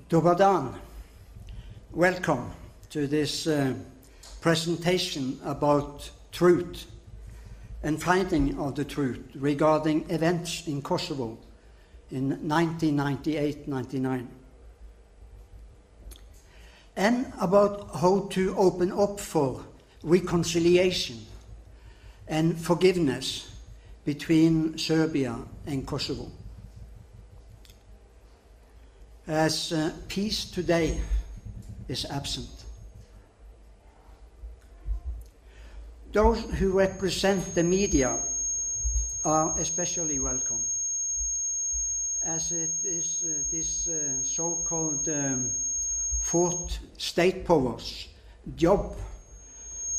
Dobar dan. Welcome to this presentation about truth and finding of the truth regarding events in Kosovo in 1998-99. And about how to open up for reconciliation and forgiveness between Serbia and Kosovo. As peace today is absent. Those who represent the media are especially welcome, as it is this so-called fourth state power's job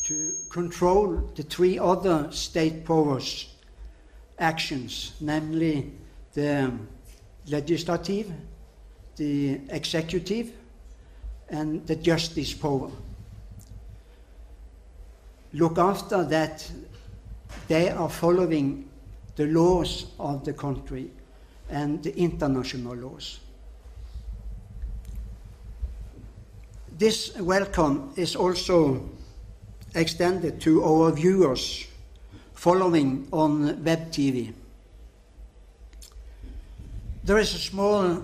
to control the three other state powers' actions, namely the legislative, the executive, and the justice power. Look after that they are following the laws of the country and the international laws. This welcome is also extended to our viewers following on web TV. There is a small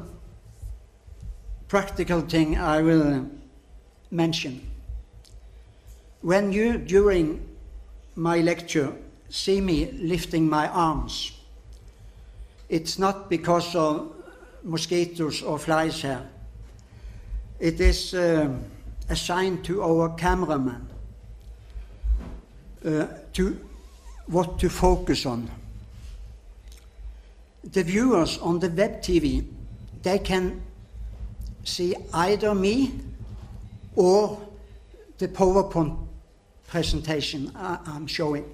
practical thing I will mention. When you, during my lecture, see me lifting my arms, it's not because of mosquitoes or flies here. It is a sign to our cameraman to what to focus on. The viewers on the web TV, they can see either me or the PowerPoint presentation I'm showing.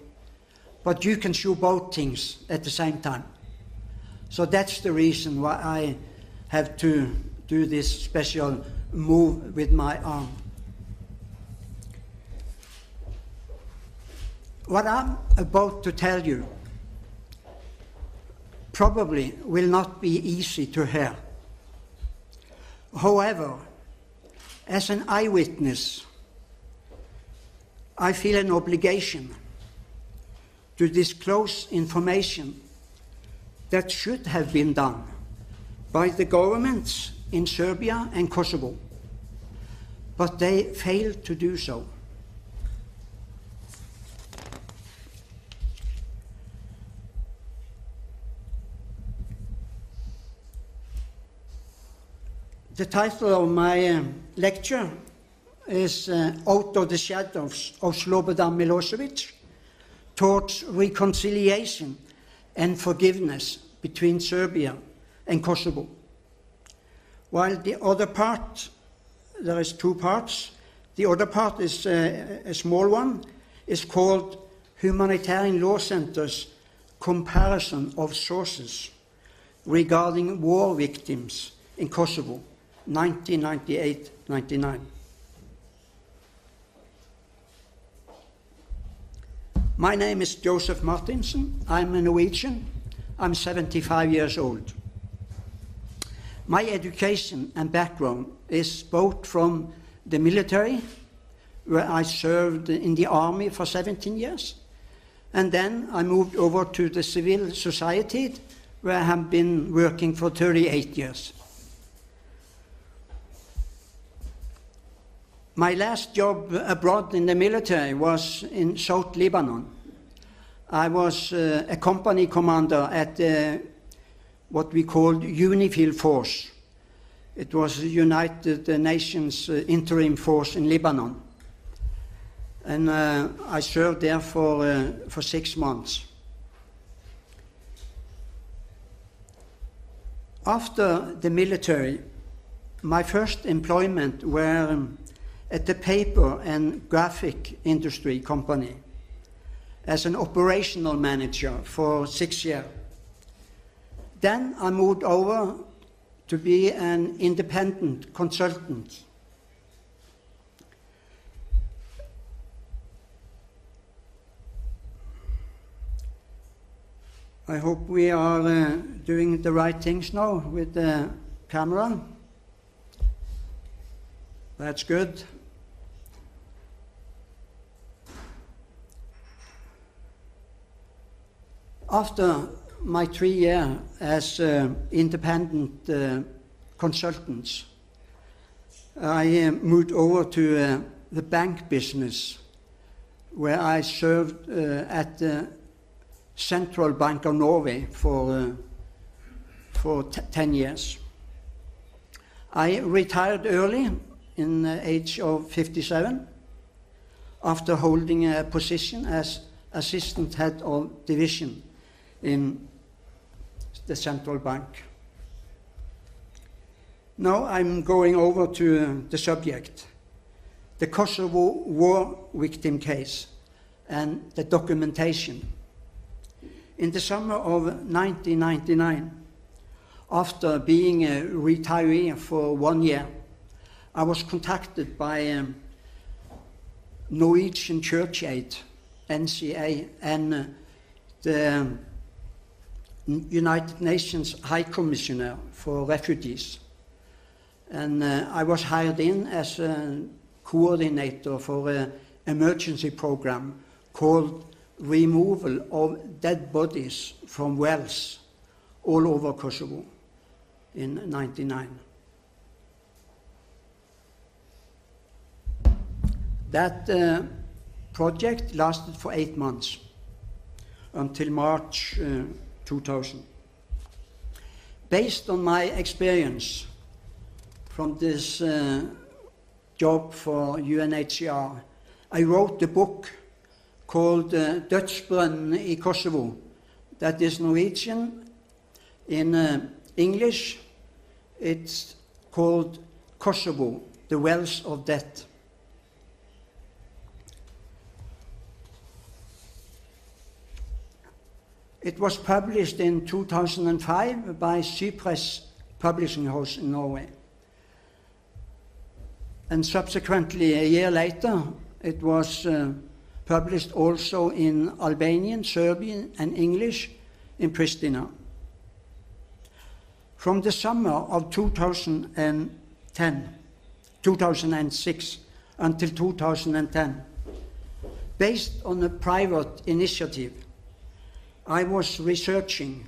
But you can show both things at the same time. So that's the reason why I have to do this special move with my arm. What I'm about to tell you probably will not be easy to hear. However, as an eyewitness, I feel an obligation to disclose information that should have been done by the governments in Serbia and Kosovo, but they failed to do so. The title of my lecture is Out of the Shadows of Slobodana Miloševića, Towards Reconciliation and Forgiveness Between Serbia and Kosovo. While the other part, there is two parts, the other part is a small one, is called Humanitarian Law Center's Comparison of Sources Regarding War Victims in Kosovo, 1998-99. My name is Josef Martinsen. I'm a Norwegian. I'm 75 years old. My education and background is both from the military, where I served in the army for 17 years, and then I moved over to the civil society, where I have been working for 38 years. My last job abroad in the military was in South Lebanon. I was a company commander at what we called UNIFIL Force. It was the United Nations interim force in Lebanon. And I served there for 6 months. After the military, my first employment were at the paper and graphic industry company as an operational manager for 6 years. Then I moved over to be an independent consultant. I hope we are doing the right things now with the camera. That's good. After my 3 years as independent consultant, I moved over to the bank business, where I served at the Central Bank of Norway for 10 years. I retired early in the age of 57 after holding a position as assistant head of division in the central bank. Now I'm going over to the subject, the Kosovo war victim case and the documentation. In the summer of 1999, after being a retiree for 1 year, I was contacted by Norwegian Church Aid, NCA, and the United Nations High Commissioner for Refugees. And I was hired in as a coordinator for an emergency program called Removal of Dead Bodies from Wells all over Kosovo in 1999. That project lasted for 8 months until March 2000. Based on my experience from this job for UNHCR, I wrote a book called Dødsbrønnen i Kosovo, that is Norwegian. In English, it's called Kosovo, the Wells of Death. It was published in 2005 by Cypress Publishing House in Norway. And subsequently, a year later, it was published also in Albanian, Serbian, and English in Pristina. From the summer of 2006 until 2010, based on a private initiative, I was researching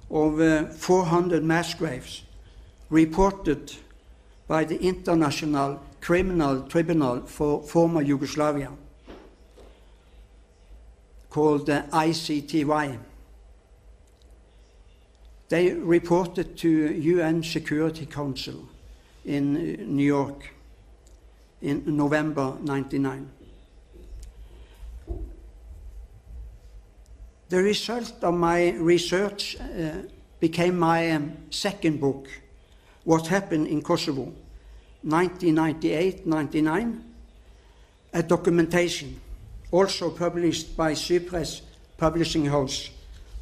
over 400 mass graves reported by the International Criminal Tribunal for former Yugoslavia, called the ICTY. They reported to UN Security Council in New York in November 1999. The result of my research became my second book, What Happened in Kosovo, 1998-99, a documentation, also published by Cypress Publishing House,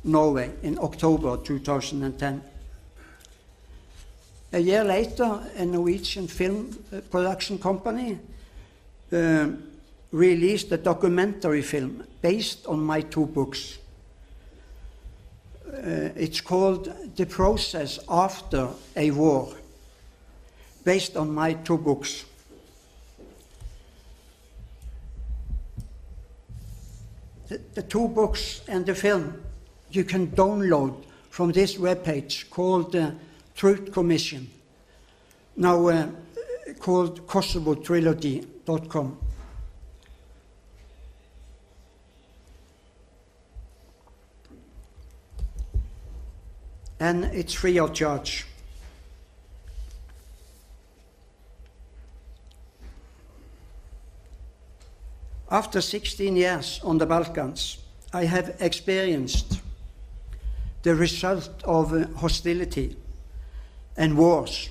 Norway, in October 2010. A year later, a Norwegian film production company released a documentary film based on my 2 books. It's called The Process After a War, based on my 2 books. The 2 books and the film you can download from this webpage called Truth Commission, now called KosovoTrilogy.com. And it's free of charge. After 16 years on the Balkans, I have experienced the result of hostility and wars,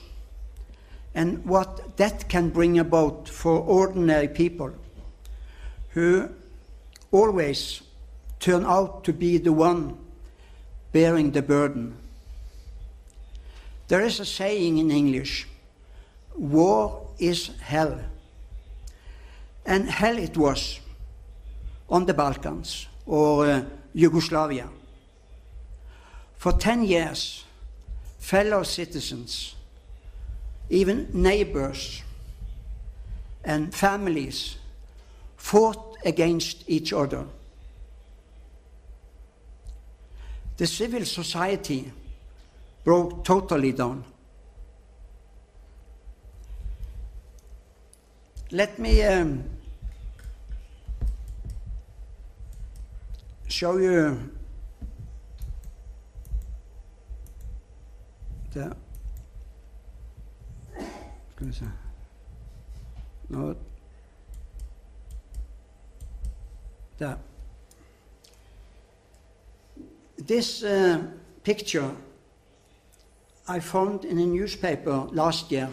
and what that can bring about for ordinary people who always turn out to be the one bearing the burden. There is a saying in English, war is hell. And hell it was on the Balkans or Yugoslavia. For 10 years, fellow citizens, even neighbors, and families fought against each other. The civil society broke totally down. Let me show you the no, the this picture I found in a newspaper last year.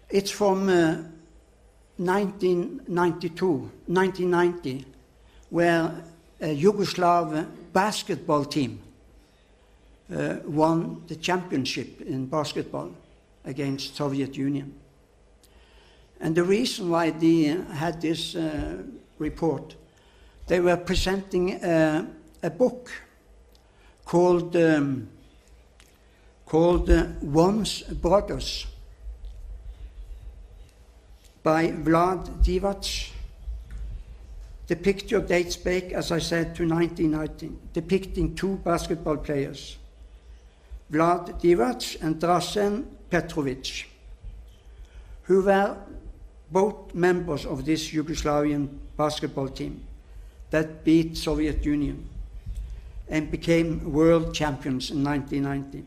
It's from 1990, where a Yugoslav basketball team won the championship in basketball against Soviet Union. And the reason why they had this report, they were presenting a book called Once Brothers by Vlad Divac. The picture dates back, as I said, to 1990, depicting two basketball players, Vlad Divac and Drazen Petrovic, who were both members of this Yugoslavian basketball team that beat Soviet Union and became world champions in 1990.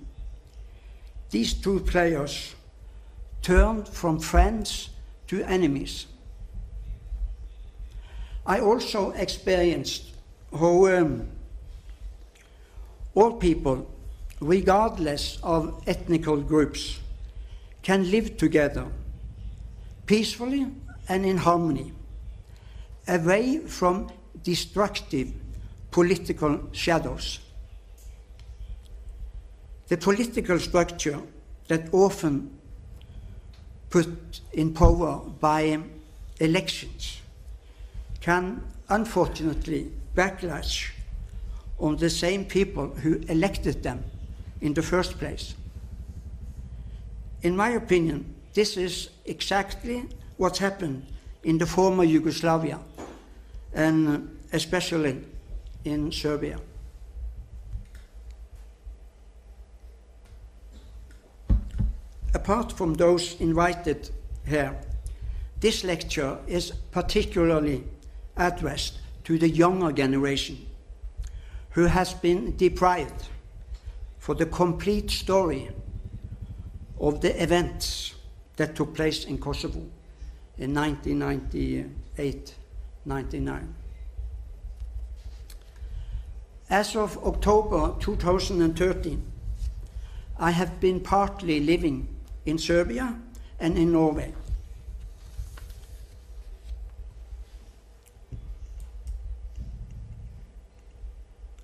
These two players turned from friends to enemies. I also experienced how all people, regardless of ethnical groups, can live together peacefully and in harmony, away from destructive political shadows. The political structure that often put in power by elections can unfortunately backlash on the same people who elected them in the first place. In my opinion, this is exactly what happened in the former Yugoslavia, and especially in Serbia. Apart from those invited here, this lecture is particularly addressed to the younger generation who has been deprived for the complete story of the events that took place in Kosovo in 1998-99. As of October 2013, I have been partly living in Serbia and in Norway.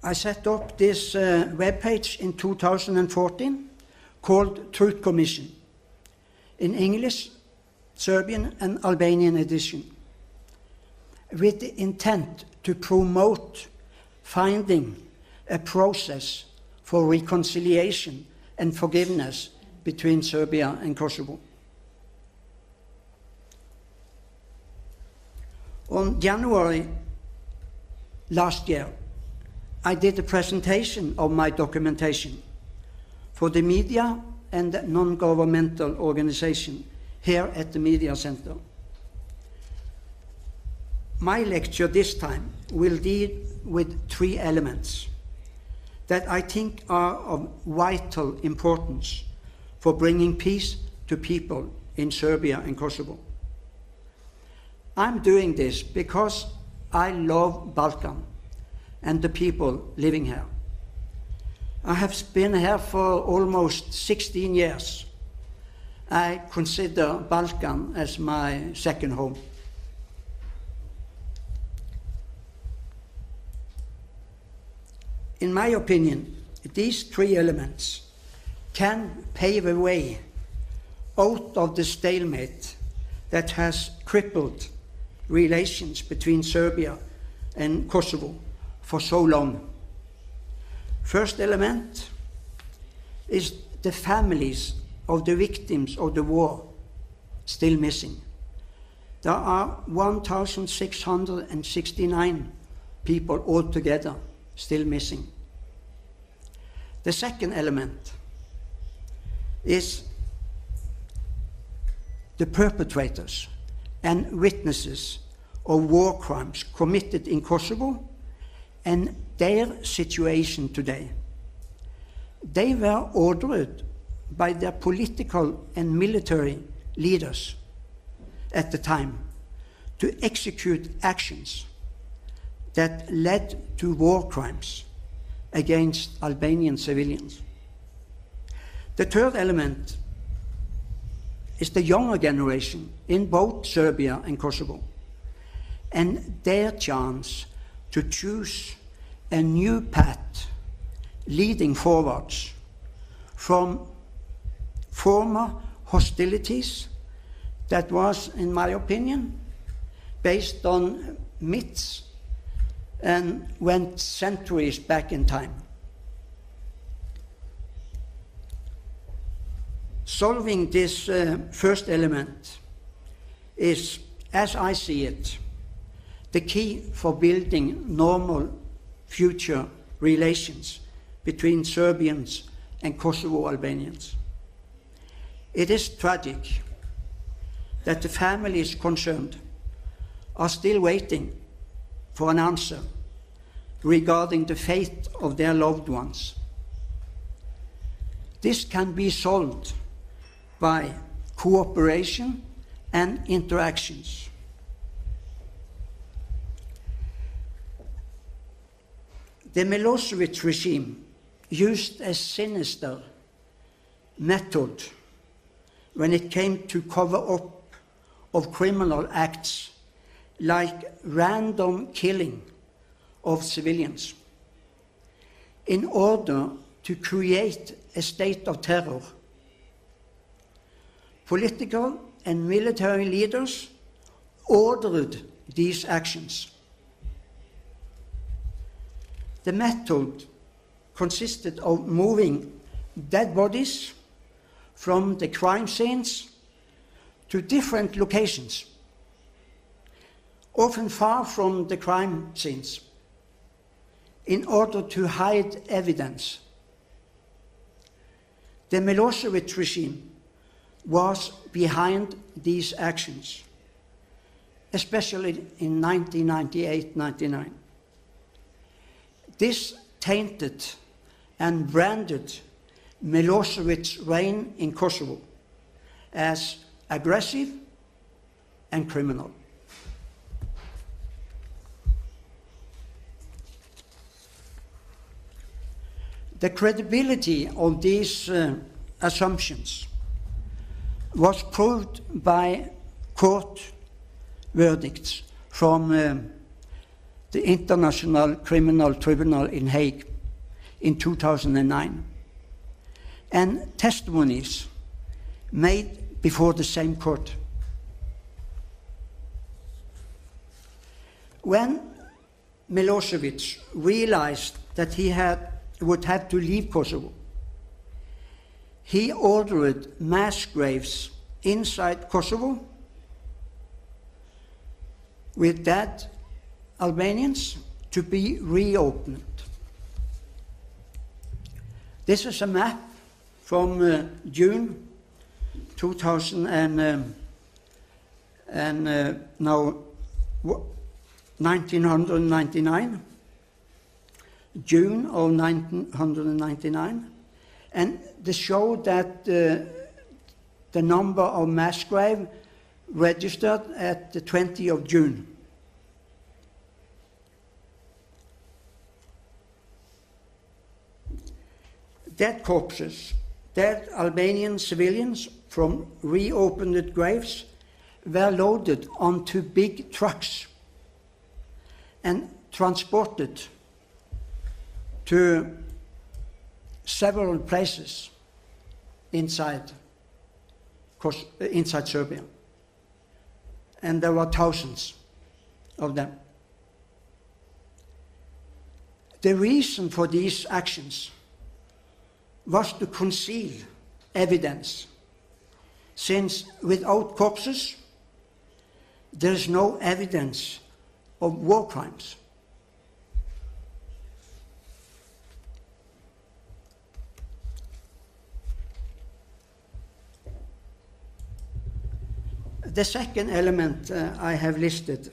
I set up this webpage in 2014 called Truth Commission, in English, Serbian and Albanian edition, with the intent to promote finding a process for reconciliation and forgiveness between Serbia and Kosovo. On January last year, I did a presentation of my documentation for the media and the non-governmental organization here at the Media Center. My lecture this time will deal with three elements that I think are of vital importance for bringing peace to people in Serbia and Kosovo. I'm doing this because I love Balkan and the people living here. I have been here for almost 16 years. I consider Balkan as my second home. In my opinion, these three elements can pave a way out of the stalemate that has crippled relations between Serbia and Kosovo for so long. First element is the families of the victims of the war still missing. There are 1,669 people altogether still missing. The second element is the perpetrators and witnesses of war crimes committed in Kosovo and their situation today. They were ordered by their political and military leaders at the time to execute actions that led to war crimes against Albanian civilians. The third element is the younger generation in both Serbia and Kosovo, and their chance to choose a new path leading forwards from former hostilities that was, in my opinion, based on myths and went centuries back in time. Solving this first element is, as I see it, the key for building normal future relations between Serbians and Kosovo Albanians. It is tragic that the families concerned are still waiting for an answer regarding the fate of their loved ones. This can be solved by cooperation and interactions. The Milošević regime used a sinister method when it came to cover up of criminal acts like random killing of civilians in order to create a state of terror. Political and military leaders ordered these actions. The method consisted of moving dead bodies from the crime scenes to different locations, often far from the crime scenes, in order to hide evidence. The Milošević regime was behind these actions, especially in 1998-99. This tainted and branded Milošević's reign in Kosovo as aggressive and criminal. The credibility of these assumptions was proved by court verdicts from the International Criminal Tribunal in Hague in 2009, and testimonies made before the same court. When Milošević realized that he would have to leave Kosovo, he ordered mass graves inside Kosovo with dead Albanians to be reopened. This is a map from June 1999, June of 1999, and they show that the number of mass graves registered at the 20th of June. Dead corpses, dead Albanian civilians from reopened graves were loaded onto big trucks and transported to several places inside Serbia. And there were thousands of them. The reason for these actions was to conceal evidence, since without corpses, there is no evidence of war crimes. The second element I have listed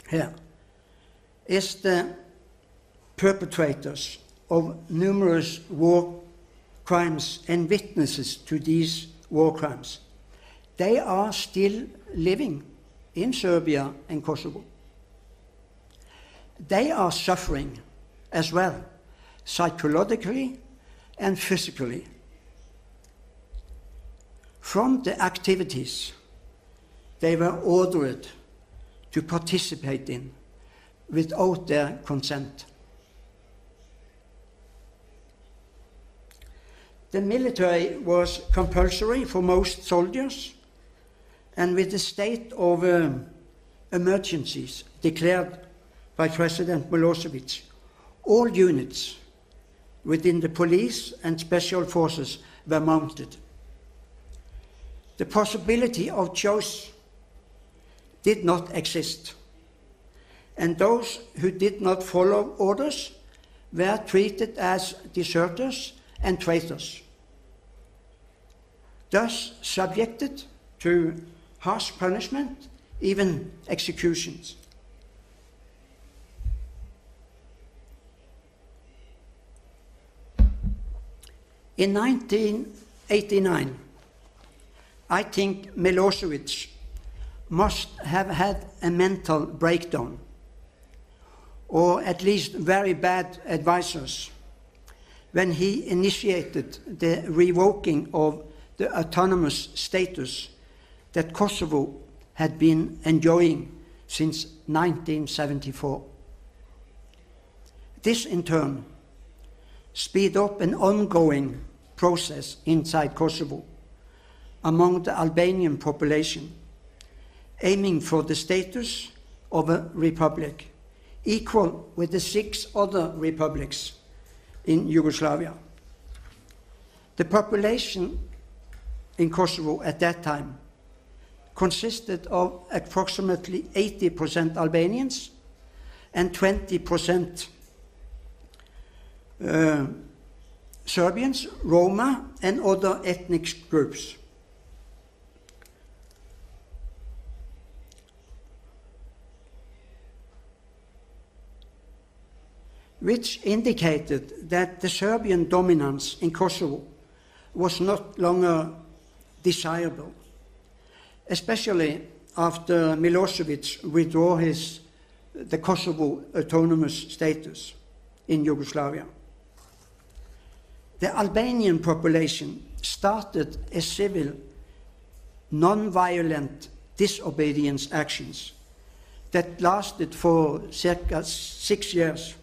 here is the perpetrators of numerous war crimes and witnesses to these war crimes. They are still living in Serbia and Kosovo. They are suffering as well, psychologically and physically, from the activities they were ordered to participate in without their consent. The military was compulsory for most soldiers, and with the state of emergencies declared by President Milošević, all units within the police and special forces were mounted. The possibility of choice did not exist, and those who did not follow orders were treated as deserters and traitors, thus subjected to harsh punishment, even executions. In 1989, I think Milošević must have had a mental breakdown, or at least very bad advisors, when he initiated the revoking of the autonomous status that Kosovo had been enjoying since 1974. This, in turn, speed up an ongoing process inside Kosovo among the Albanian population, aiming for the status of a republic, equal with the 6 other republics in Yugoslavia. The population in Kosovo at that time consisted of approximately 80% Albanians and 20% Serbians, Roma, and other ethnic groups. Which indicated that the Serbian dominance in Kosovo was not longer desirable, especially after Milošević withdrew the Kosovo autonomous status in Yugoslavia. The Albanian population started a civil, non-violent disobedience actions that lasted for circa 6 years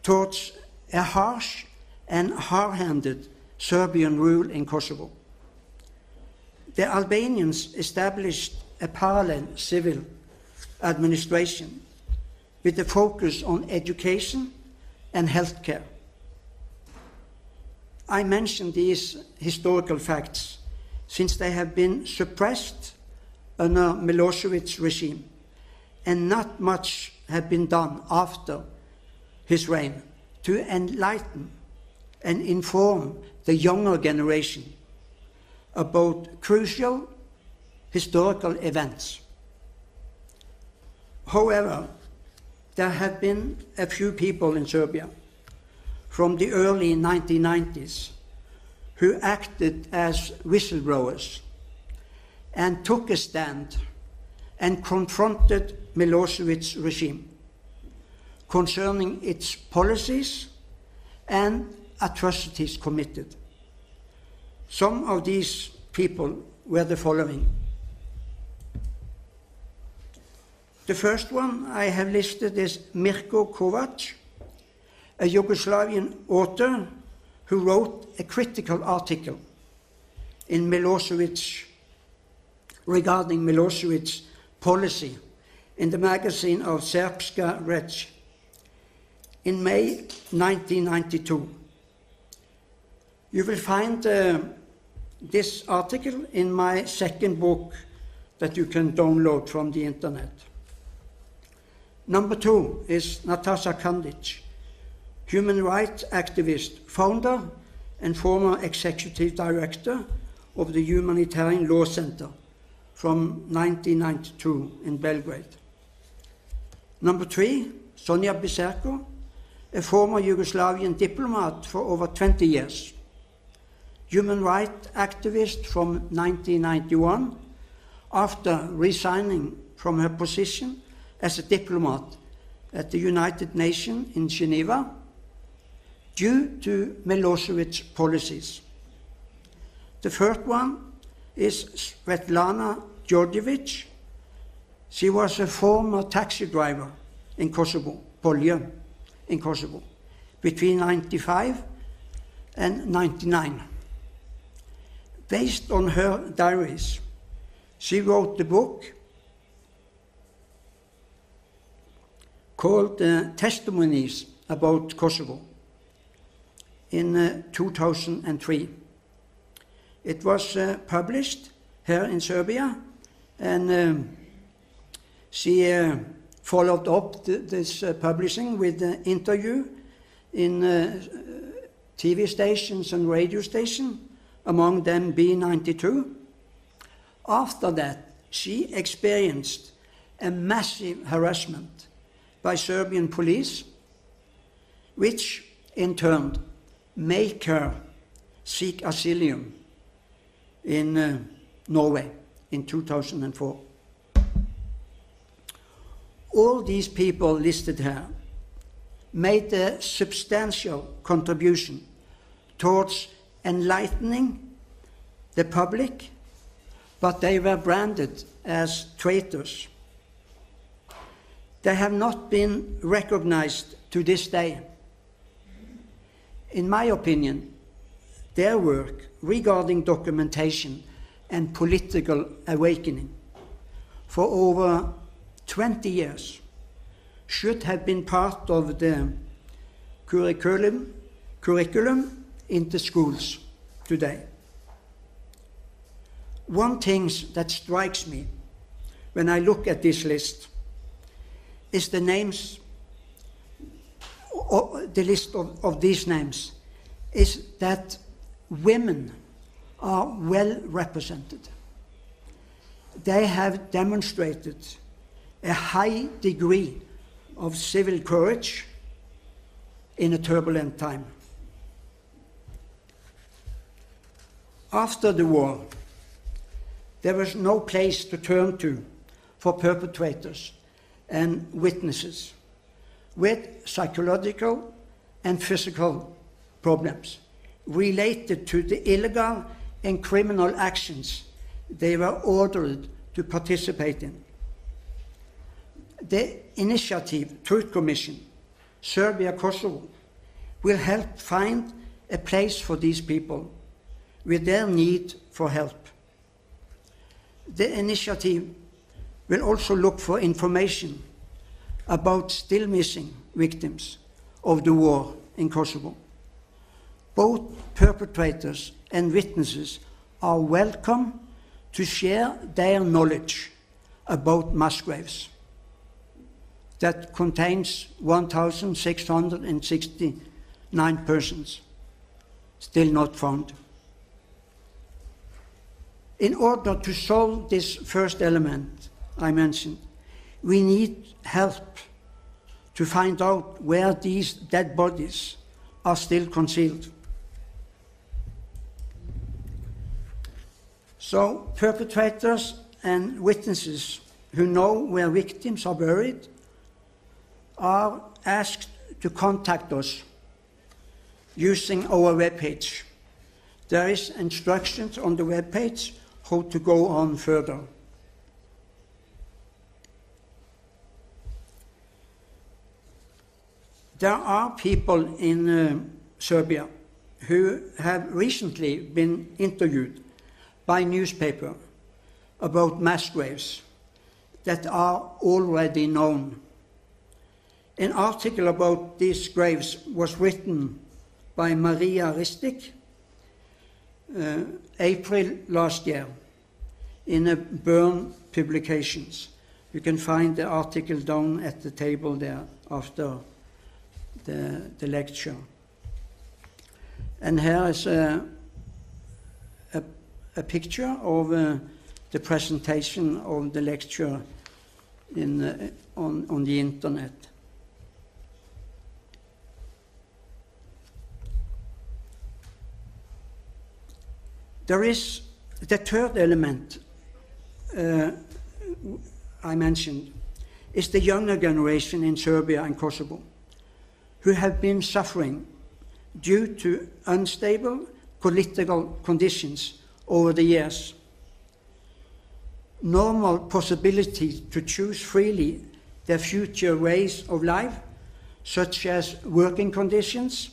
towards a harsh and hard-handed Serbian rule in Kosovo. The Albanians established a parallel civil administration with a focus on education and healthcare. I mention these historical facts since they have been suppressed under Milošević's regime, and not much have been done after his reign to enlighten and inform the younger generation about crucial historical events. However, there have been a few people in Serbia from the early 1990s who acted as whistleblowers and took a stand and confronted Milošević's regime concerning its policies and atrocities committed. Some of these people were the following. The first one I have listed is Mirko Kovac, a Yugoslavian author who wrote a critical article in regarding Milošević's policy in the magazine of Srpska Reč in May 1992. You will find this article in my second book, that you can download from the internet. Number 2 is Natasha Kandic, human rights activist, founder and former executive director of the Humanitarian Law Center from 1992 in Belgrade. Number 3, Sonja Biserko, a former Yugoslavian diplomat for over 20 years, human rights activist from 1991, after resigning from her position as a diplomat at the United Nations in Geneva due to Milošević policies. The first one is Svetlana Đorđević. She was a former taxi driver in Kosovo, Polje, in Kosovo, between 1995 and 1999. Based on her diaries, she wrote the book called Testimonies About Kosovo in 2003. It was published here in Serbia, and she followed up this publishing with an interview in TV stations and radio stations, among them B92. After that, she experienced a massive harassment by Serbian police, which in turn made her seek asylum in Norway in 2004. All these people listed here made a substantial contribution towards enlightening the public, but they were branded as traitors. They have not been recognized to this day. In my opinion, their work regarding documentation and political awakening for over 20 years should have been part of the curriculum in the schools today. One thing that strikes me when I look at this list is the names, the list of these names, is that women are well represented. They have demonstrated a high degree of civil courage in a turbulent time. After the war, there was no place to turn to for perpetrators and witnesses with psychological and physical problems related to the illegal and criminal actions they were ordered to participate in. The initiative Truth Commission, Serbia-Kosovo, will help find a place for these people with their need for help. The initiative will also look for information about still missing victims of the war in Kosovo. Both perpetrators and witnesses are welcome to share their knowledge about mass graves that contains 1,669 persons still not found. In order to solve this first element I mentioned, we need help to find out where these dead bodies are still concealed. So perpetrators and witnesses who know where victims are buried are asked to contact us using our webpage. There is instructions on the webpage how to go on further. There are people in Serbia who have recently been interviewed by newspaper about mass graves that are already known. An article about these graves was written by Maria Ristic, April last year, in a Bern publications. You can find the article down at the table there after the lecture. And here is a picture of the presentation of the lecture on the internet. There is the third element I mentioned, is the younger generation in Serbia and Kosovo, who have been suffering due to unstable political conditions over the years. Normal possibility to choose freely their future ways of life, such as working conditions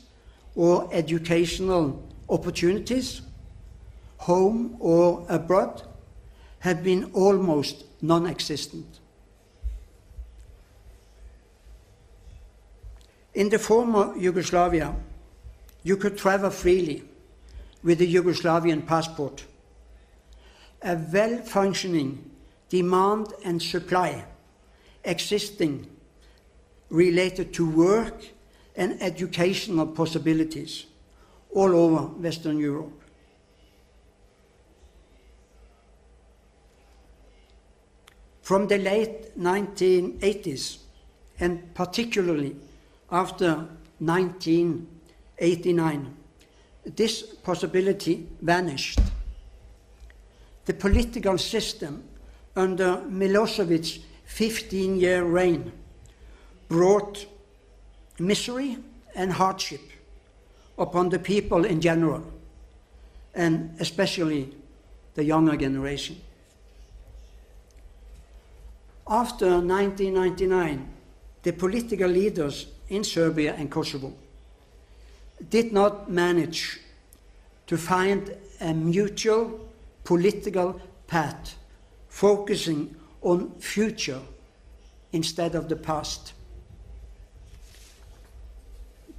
or educational opportunities, home or abroad, have been almost non-existent. In the former Yugoslavia, you could travel freely with a Yugoslavian passport. A well-functioning demand and supply existing related to work and educational possibilities all over Western Europe. From the late 1980s, and particularly after 1989, this possibility vanished. The political system under Milosevic's 15-year reign brought misery and hardship upon the people in general, and especially the younger generation. After 1999, the political leaders in Serbia and Kosovo did not manage to find a mutual political path focusing on future instead of the past.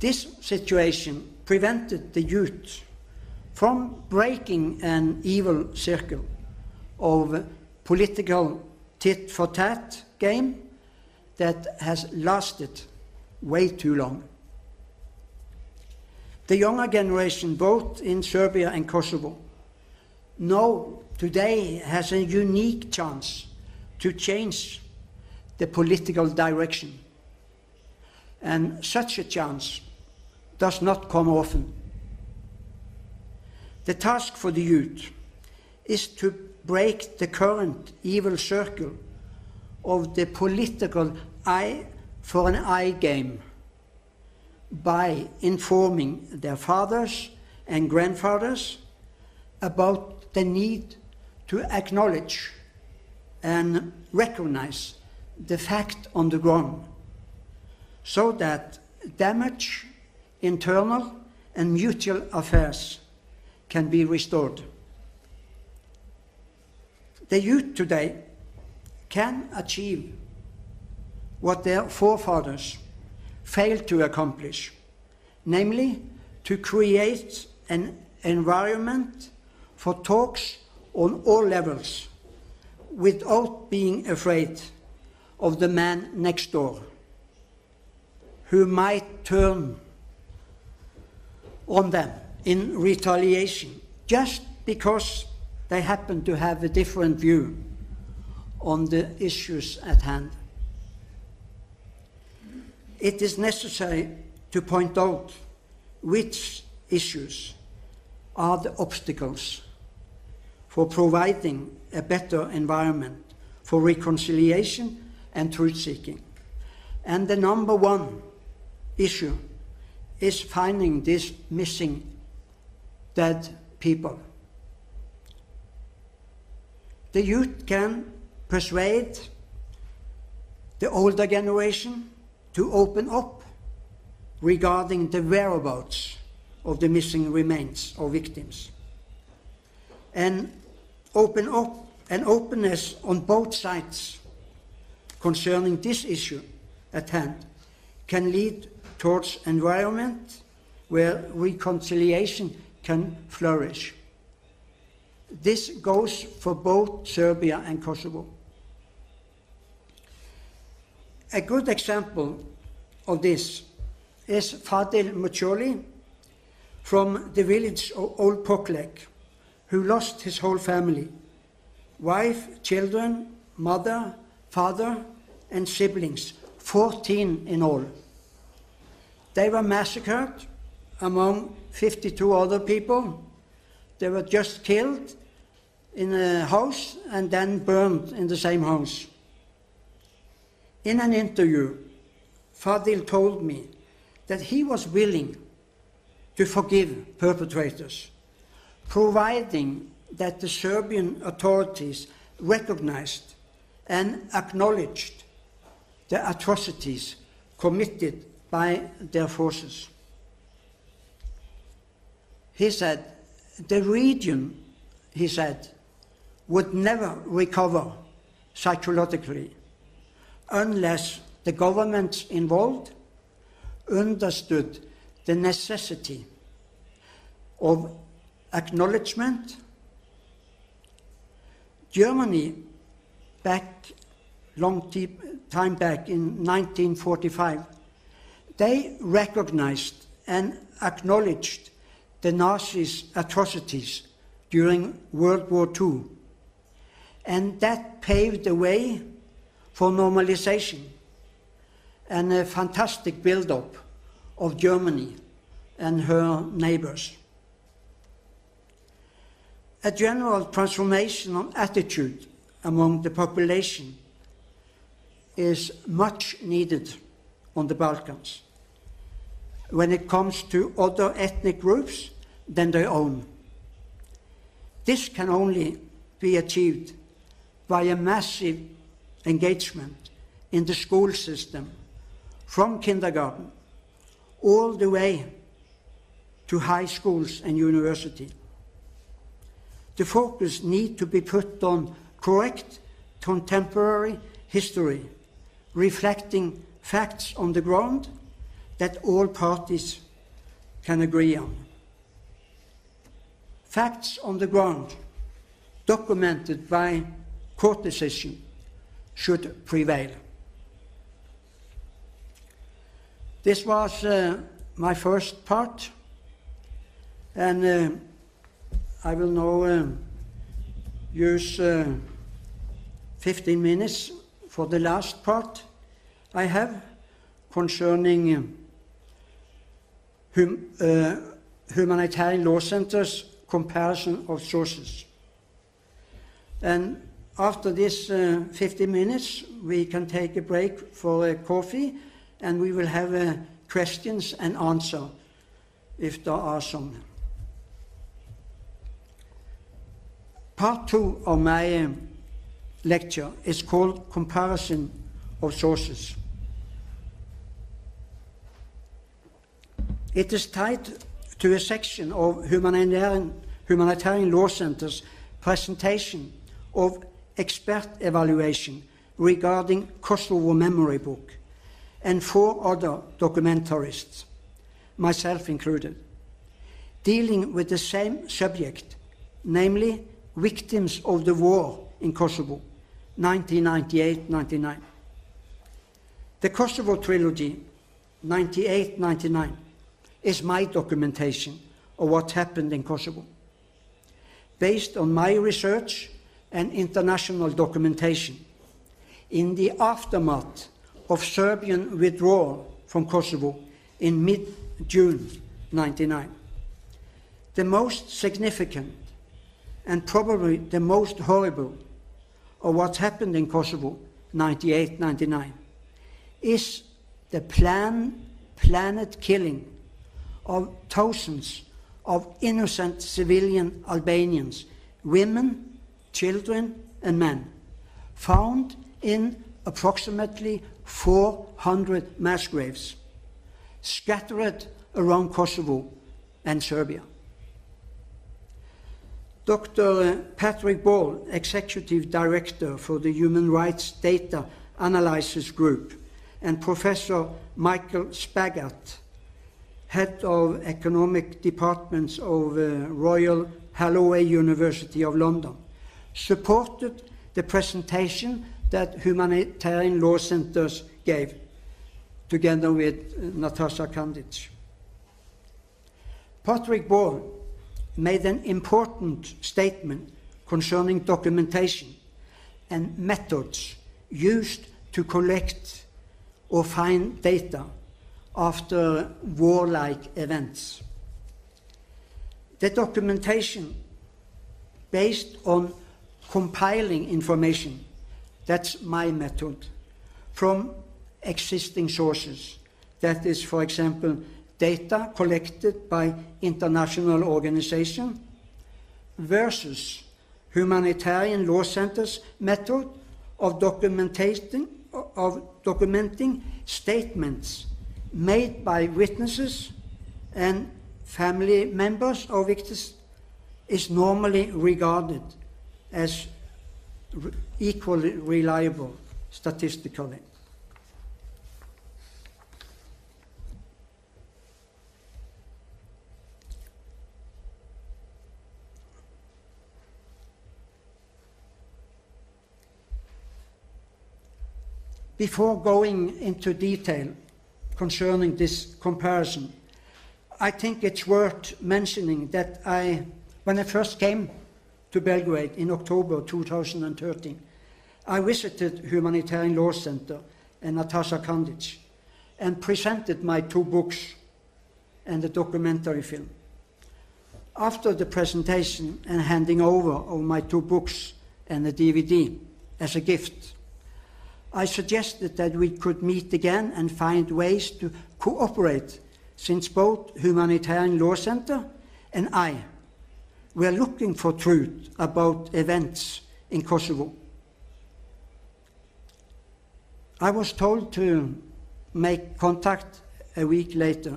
This situation prevented the youth from breaking an evil circle of political tit-for-tat game that has lasted way too long. The younger generation, both in Serbia and Kosovo, now today has a unique chance to change the political direction. And such a chance does not come often. The task for the youth is to break the current evil circle of the political eye for an eye game by informing their fathers and grandfathers about the need to acknowledge and recognize the fact on the ground, so that damaged internal and mutual affairs can be restored. The youth today can achieve what their forefathers failed to accomplish, namely to create an environment for talks on all levels without being afraid of the man next door who might turn on them in retaliation just because they happen to have a different view on the issues at hand. It is necessary to point out which issues are the obstacles for providing a better environment for reconciliation and truth-seeking. And the number one issue is finding these missing dead people. The youth can persuade the older generation to open up regarding the whereabouts of the missing remains or victims, and open up an openness on both sides concerning this issue at hand can lead towards an environment where reconciliation can flourish. This goes for both Serbia and Kosovo. A good example of this is Fadil Mucholi from the village of Old Poklek, who lost his whole family, wife, children, mother, father, and siblings, 14 in all. They were massacred among 52 other people. They were just killed in a house and then burned in the same house. In an interview, Fadil told me that he was willing to forgive perpetrators, providing that the Serbian authorities recognized and acknowledged the atrocities committed by their forces. He said, the region, he said, would never recover psychologically unless the governments involved understood the necessity of acknowledgement. Germany, long time back in 1945, they recognized and acknowledged the Nazis' atrocities during World War II, and that paved the way for normalization and a fantastic build-up of Germany and her neighbors. A general transformation of attitude among the population is much needed on the Balkans when it comes to other ethnic groups than their own. This can only be achieved by a massive engagement in the school system, from kindergarten all the way to high schools and university. The focus needs to be put on correct contemporary history, reflecting facts on the ground that all parties can agree on. Facts on the ground, documented by court decision, should prevail. This was my first part, and I will now use 15 minutes for the last part I have concerning humanitarian law centers, comparison of sources. And after this 15 minutes, we can take a break for a coffee, and we will have questions and answer if there are some. Part 2 of my lecture is called Comparison of Sources. It is tied to a section of Humanitarian Law Center's presentation of expert evaluation regarding Kosovo memory book and 4 other documentarists, myself included, dealing with the same subject, namely victims of the war in Kosovo, 1998-99. The Kosovo trilogy, 98-99, is my documentation of what happened in Kosovo, based on my research and international documentation in the aftermath of Serbian withdrawal from Kosovo in mid-June 99. The most significant and probably the most horrible of what happened in Kosovo 98-99 is the planned killing of thousands of innocent civilian Albanians, women, children and men, found in approximately 400 mass graves scattered around Kosovo and Serbia. Dr. Patrick Ball, Executive Director for the Human Rights Data Analysis Group, and Professor Michael Spagat, Head of Economic Departments of Royal Holloway University of London, supported the presentation that humanitarian law centers gave, together with Natasha Kandic. Patrick Ball made an important statement concerning documentation and methods used to collect or find data after warlike events. The documentation based on compiling information, that's my method, from existing sources. That is, for example, data collected by international organizations versus Humanitarian Law Center's method of documenting statements made by witnesses and family members of victims is normally regarded as equally reliable statistically. Before going into detail concerning this comparison, I think it's worth mentioning that when I first came to Belgrade in October 2013, I visited Humanitarian Law Center and Natasha Kandic and presented my 2 books and the documentary film. After the presentation and handing over of my 2 books and the DVD as a gift, I suggested that we could meet again and find ways to cooperate, since both Humanitarian Law Center and I were looking for truth about events in Kosovo. I was told to make contact a week later,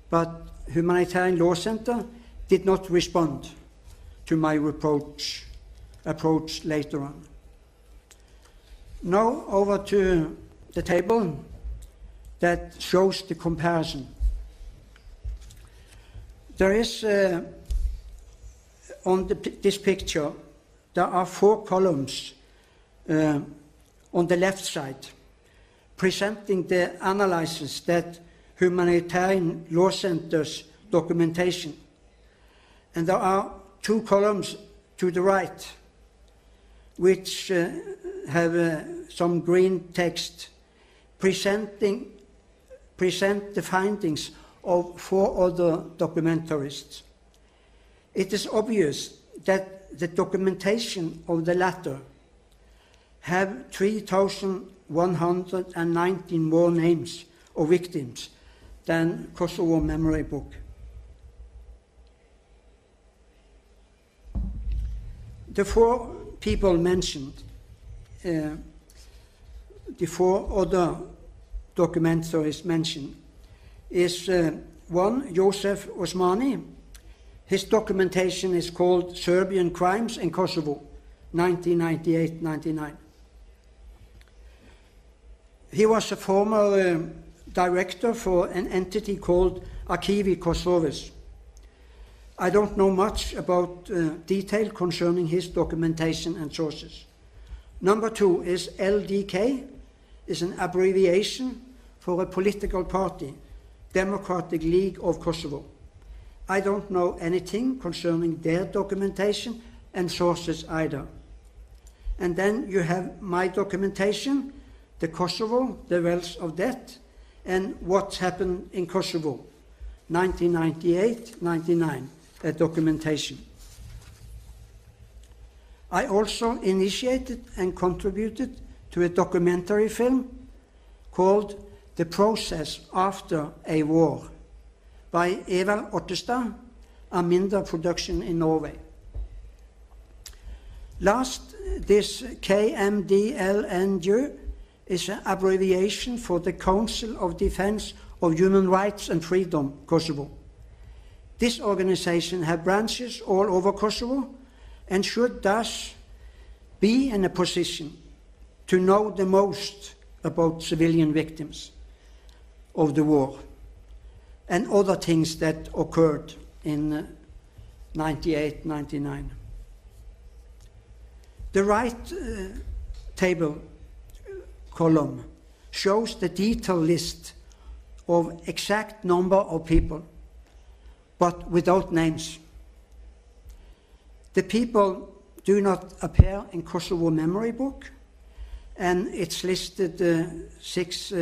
but Humanitarian Law Center did not respond to my approach later on. Now over to the table that shows the comparison. There is, on this picture, there are 4 columns on the left side presenting the analysis that Humanitarian Law Center's documentation. And there are 2 columns to the right which have some green text present the findings of 4 other documentarists. It is obvious that the documentation of the latter have 3,119 more names of victims than Kosovo Memory Book. The 4 people mentioned, the 4 other documentaries mentioned, is one, Josef Osmani. His documentation is called Serbian Crimes in Kosovo, 1998-99. He was a former director for an entity called Archivi Kosovis. I don't know much about detail concerning his documentation and sources. Number 2 is LDK, is an abbreviation for a political party, Democratic League of Kosovo. I don't know anything concerning their documentation and sources either. And then you have my documentation, the Kosovo, the Wells of Death, and what's happened in Kosovo, 1998-99, a documentation. I also initiated and contributed to a documentary film called The Process After a War by Evald Ottestad, a Mindre production in Norway. Last, this KMDLNU is an abbreviation for the Council of Defense of Human Rights and Freedom, Kosovo. This organization has branches all over Kosovo and should thus be in a position to know the most about civilian victims of the war and other things that occurred in 98-99. The right table column shows the detailed list of exact number of people, but without names. The people do not appear in Kosovo memory book, and it's listed 6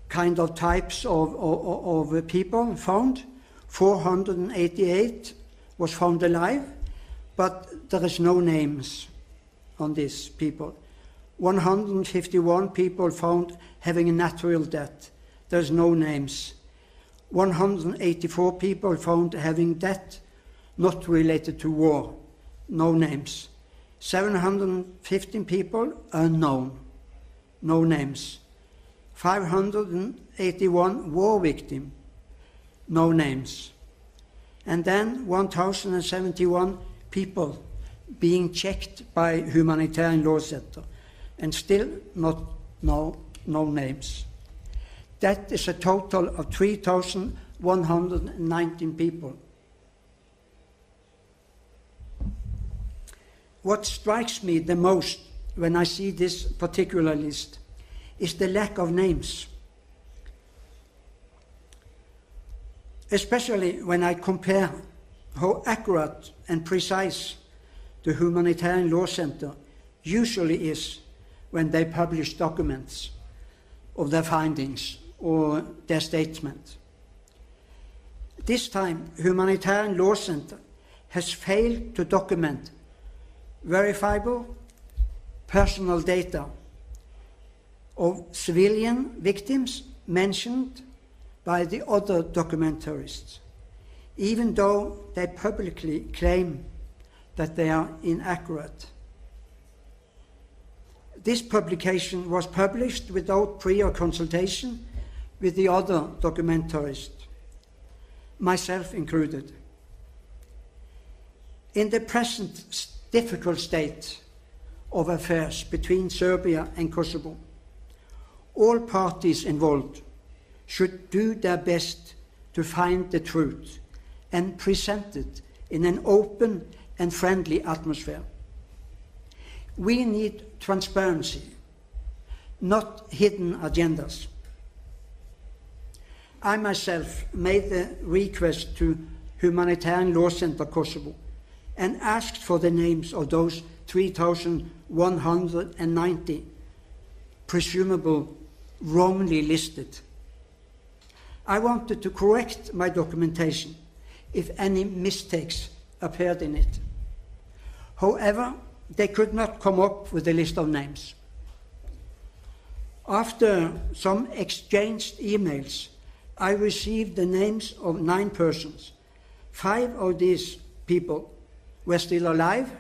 kind of types of people found. 488 was found alive, but there is no names on these people. 151 people found having a natural death. There's no names. 184 people found having death not related to war. No names. 715 people unknown. No names. 581 war victims. No names. And then 1,071 people being checked by Humanitarian Law Center, and still no names. That is a total of 3,119 people. What strikes me the most when I see this particular list is the lack of names. Especially when I compare how accurate and precise the Humanitarian Law Center usually is when they publish documents of their findings or their statement. This time, Humanitarian Law Center has failed to document verifiable personal data of civilian victims mentioned by the other documentarists, even though they publicly claim that they are inaccurate. This publication was published without prior consultation with the other documentarists, myself included. In the present difficult state of affairs between Serbia and Kosovo, all parties involved should do their best to find the truth and present it in an open and friendly atmosphere. We need transparency, not hidden agendas. I myself made the request to Humanitarian Law Center Kosovo and asked for the names of those 3,190 presumable wrongly listed. I wanted to correct my documentation if any mistakes appeared in it. However, they could not come up with a list of names. After some exchanged emails, I received the names of 9 persons. 5 of these people were still alive,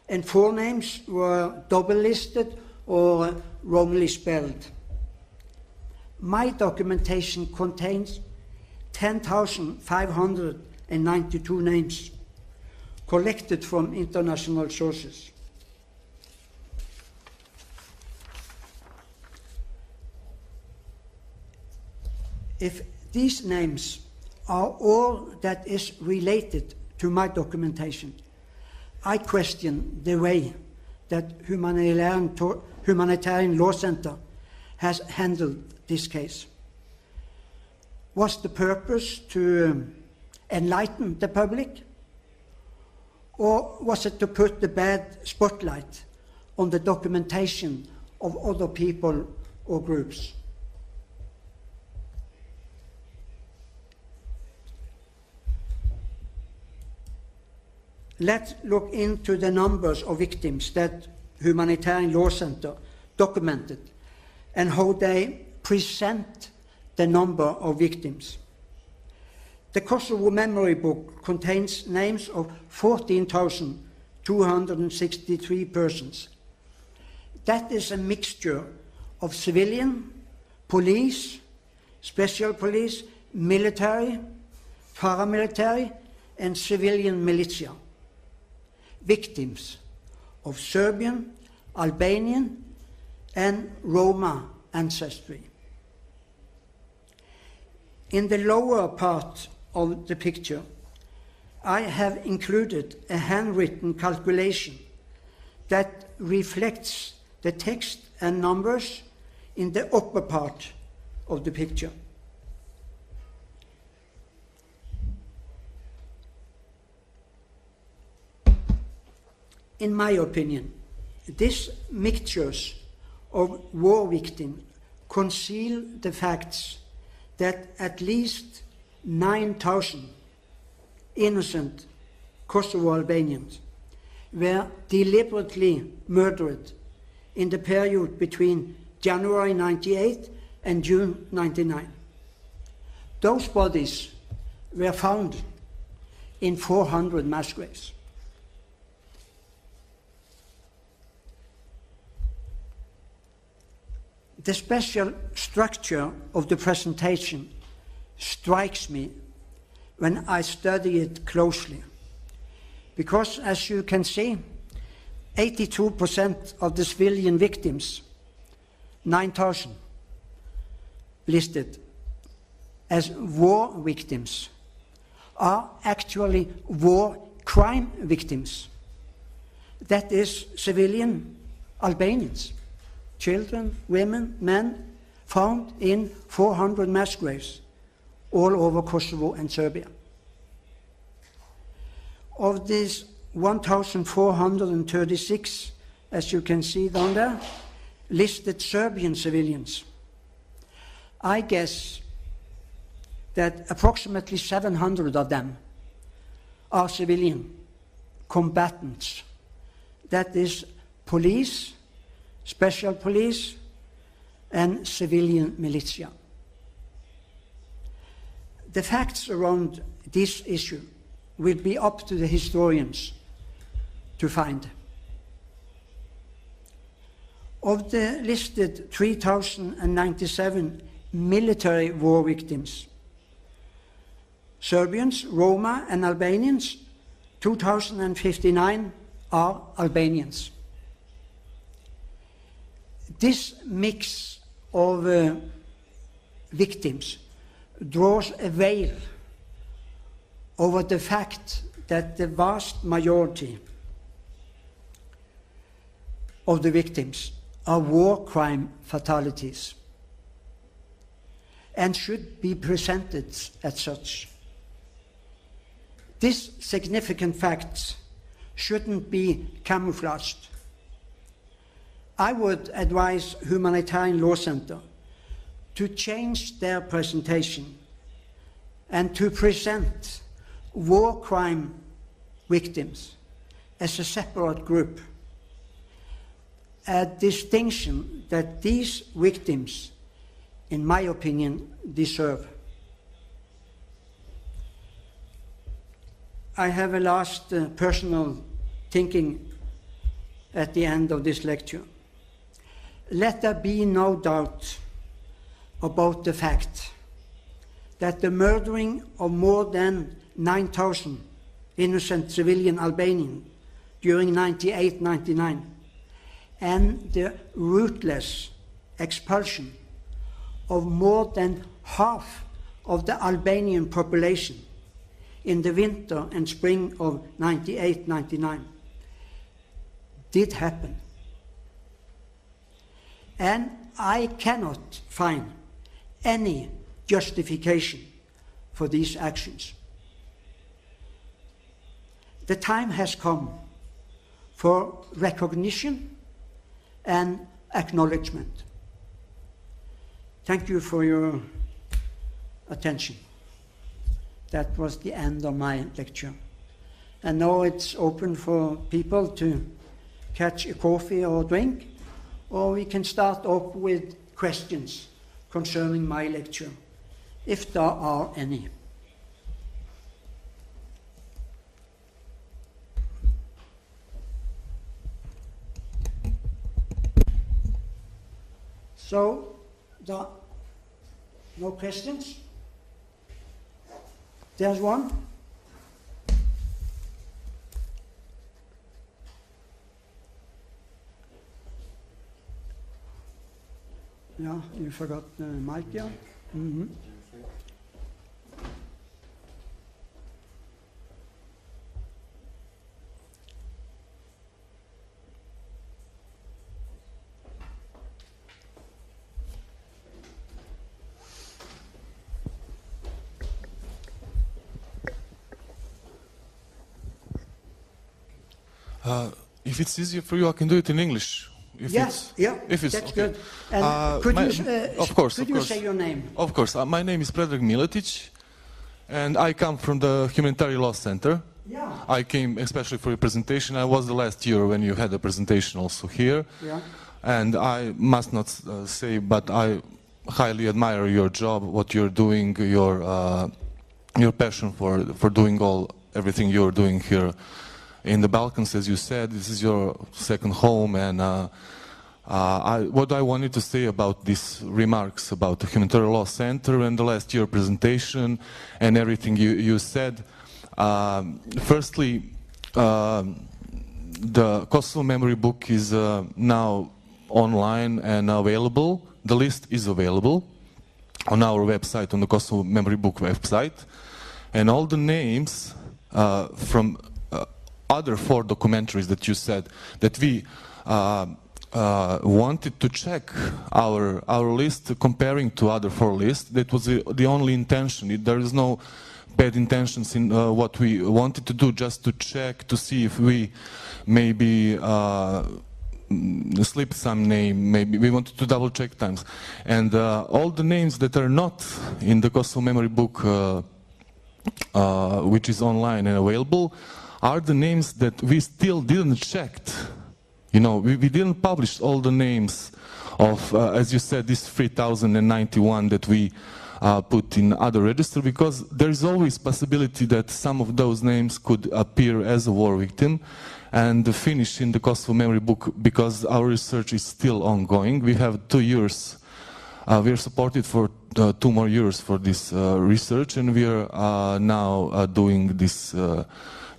and 4 names were double listed or wrongly spelled. My documentation contains 10,592 names collected from international sources. If these names are all that is related to my documentation, I question the way that Humanitarian Law Center has handled this case. Was the purpose to enlighten the public? Or was it to put the bad spotlight on the documentation of other people or groups? Let's look into the numbers of victims that Humanitarian Law Center documented and how they present the number of victims. The Kosovo Memory Book contains names of 14,263 persons. That is a mixture of civilian, police, special police, military, paramilitary, and civilian militia. Victims of Serbian, Albanian, and Roma ancestry. In the lower part of the picture, I have included a handwritten calculation that reflects the text and numbers in the upper part of the picture. In my opinion, these mixtures of war victims conceal the facts that at least 9,000 innocent Kosovo Albanians were deliberately murdered in the period between January 98 and June 99. Those bodies were found in 400 mass graves. The special structure of the presentation strikes me when I study it closely, because as you can see, 82% of the civilian victims, 9,000 listed as war victims, are actually war crime victims. That is, civilian Albanians, children, women, men, found in 400 mass graves all over Kosovo and Serbia. Of these 1,436, as you can see down there, listed Serbian civilians, I guess that approximately 700 of them are civilian combatants. That is, police, special police, and civilian militia. The facts around this issue will be up to the historians to find. Of the listed 3,097 military war victims, Serbians, Roma, and Albanians, 2,059 are Albanians. This mix of victims draws a veil over the fact that the vast majority of the victims are war crime fatalities and should be presented as such. These significant facts shouldn't be camouflaged. I would advise Humanitarian Law Center to change their presentation and to present war crime victims as a separate group, a distinction that these victims, in my opinion, deserve. I have a last personal thinking at the end of this lecture. Let there be no doubt about the fact that the murdering of more than 9,000 innocent civilian Albanians during 98-99 and the ruthless expulsion of more than half of the Albanian population in the winter and spring of 98-99 did happen. And I cannot find any justification for these actions. The time has come for recognition and acknowledgement. Thank you for your attention. That was the end of my lecture. And now it's open for people to catch a coffee or drink, or we can start off with questions concerning my lecture, if there are any. So, no questions? There's one. Yeah, you forgot the mic, yeah? Mm-hmm. If it's easier for you, I can do it in English. If Yes, yeah, if it's that's okay. good. And could you say your name? Of course. My name is Predavanje Miloševića, and I come from the Humanitarno Law Center. Yeah. I came especially for your presentation. I was the last year when you had a presentation also here. Yeah. And I must not say, but I highly admire your job, what you're doing, your passion for doing everything you're doing here in the Balkans. As you said, this is your second home, and what I wanted to say about these remarks about the Humanitarian Law Center and the last year presentation and everything you said. Firstly, the Kosovo memory book is now online and available. The list is available on our website, on the Kosovo memory book website, and all the names from other 4 documentaries that you said that we wanted to check our list comparing to other 4 lists. That was the only intention. There is no bad intentions in what we wanted to do, just to check to see if we maybe slip some name. Maybe we wanted to double check times, and all the names that are not in the Kosovo memory book, which is online and available, are the names that we still didn't check. You know, we didn't publish all the names of, as you said, this 3,091 that we put in other register, because there is always possibility that some of those names could appear as a war victim and finish in the Kosovo memory book, because our research is still ongoing. We have 2 years. We are supported for 2 more years for this research, and we are now doing this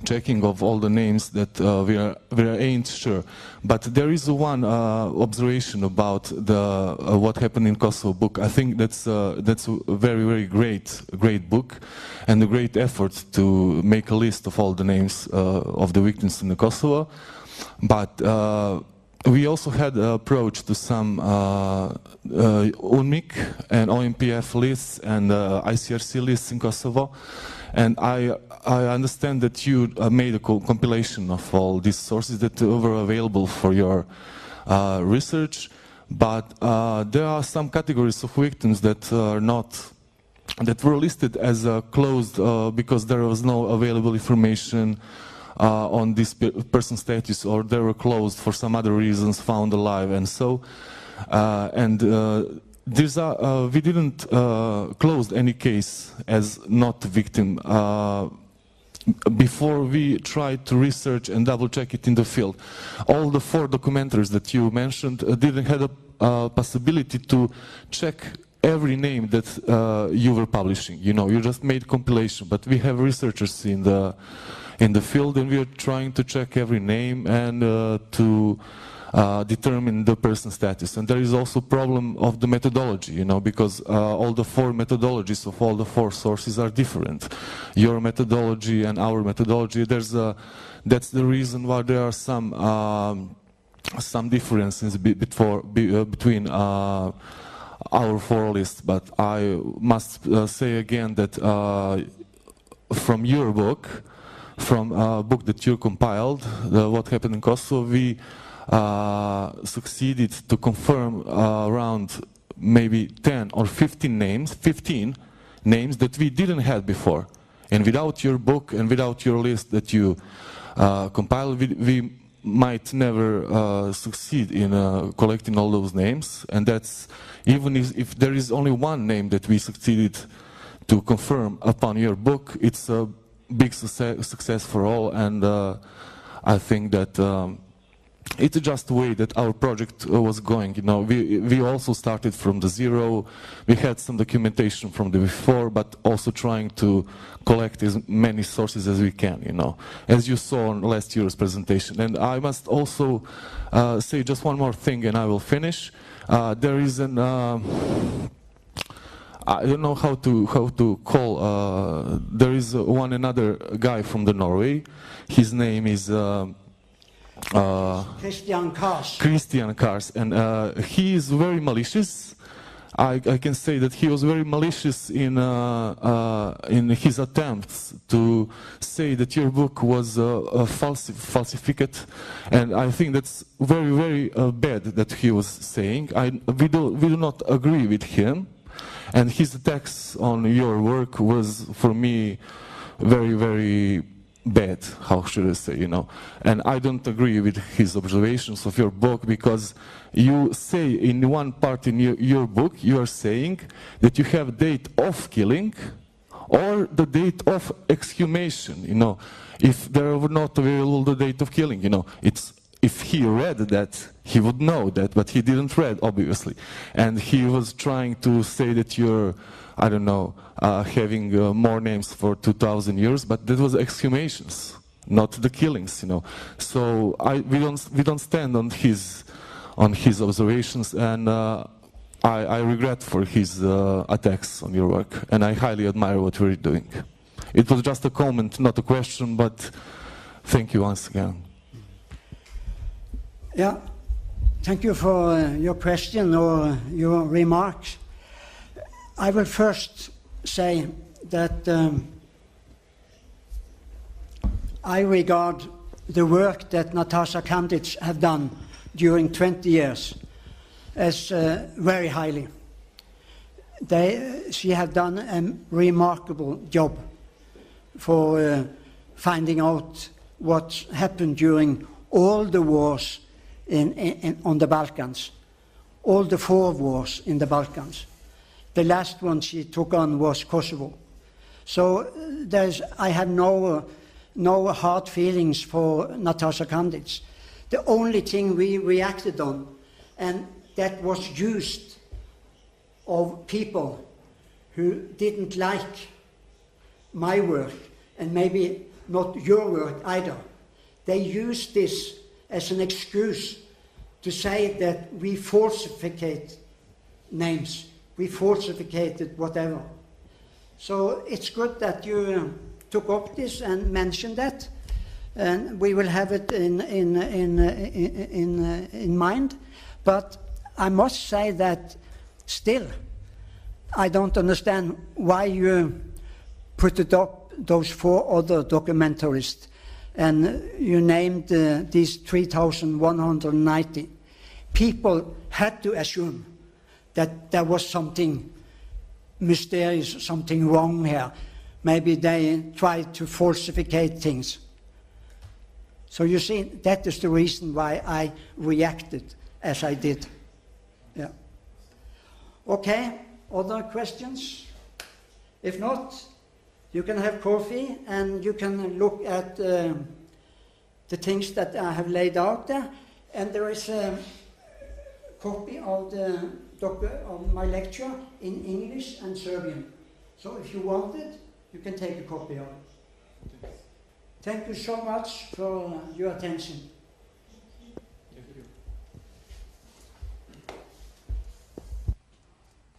checking of all the names that we ain't sure. But there is one observation about the what happened in Kosovo book. I think that's a very great book, and a great effort to make a list of all the names of the victims in the Kosovo. But we also had an approach to some UNMIK and OMPF lists and ICRC lists in Kosovo, and I understand that you made a compilation of all these sources that were available for your research, but there are some categories of victims that are not, that were listed as closed because there was no available information on this person's status, or they were closed for some other reasons, found alive, and so these are we didn't close any case as not victim before we tried to research and double check it in the field. All the 4 documentaries that you mentioned didn't have a possibility to check every name that you were publishing. You know, you just made compilation, but we have researchers in the field, and we are trying to check every name and to determine the person's status. And there is also problem of the methodology, you know, because all the 4 methodologies of all the 4 sources are different. Your methodology and our methodology, that's the reason why there are some differences between our 4 lists. But I must say again that from your book, from a book that you compiled, What Happened in Kosovo, we succeeded to confirm around maybe 10 or 15 names that we didn't have before. And without your book and without your list that you compiled, we might never succeed in collecting all those names. And that's, even if there is only one name that we succeeded to confirm upon your book, it's a big success for all. And I think that it's just the way that our project was going. You know, we also started from the zero. We had some documentation from the before, but also trying to collect as many sources as we can, you know, as you saw on last year's presentation. And I must also say just one more thing, and I will finish. There is an I don't know how to call. There is one another guy from the Norway. His name is Christian Kars. Christian Kars, and he is very malicious. I can say that he was very malicious in his attempts to say that your book was a falsificate, and I think that's very, very bad that he was saying. We do not agree with him, and his attacks on your work was, for me, very, very bad, how should I say, and I don't agree with his observations of your book, because you say in one part in your book, you are saying that you have date of killing or the date of exhumation, if there were not available the date of killing, if he read that, he would know that, but he didn't read, obviously, and he was trying to say that you're, I don't know, having more names for 2,000 years, but that was exhumations, not the killings, So we don't stand on his observations, and I regret for his attacks on your work, and I highly admire what you're doing. It was just a comment, not a question, but thank you once again. Yeah, thank you for your question or your remarks. I will first say that I regard the work that Natasha Kandic have done during 20 years as very highly. She have done a remarkable job for finding out what happened during all the wars on the Balkans, all the 4 wars in the Balkans. The last one she took on was Kosovo. So I have no hard feelings for Natasha Kandic. The only thing we reacted on, and that was used of people who didn't like my work, and maybe not your work either. They used this as an excuse to say that we falsificate names, we falsificated whatever. So it's good that you took up this and mentioned that, and we will have it in mind. But I must say that still, I don't understand why you put it up, those 4 other documentarists, and you named these 3,190. People had to assume that there was something mysterious, something wrong here. Maybe they tried to falsificate things. So you see, that is the reason why I reacted as I did. Yeah. Okay, other questions? If not, you can have coffee and you can look at the things that I have laid out there. And there is a copy of my lecture in English and Serbian. So if you want it, you can take a copy of it. Thank you so much for your attention.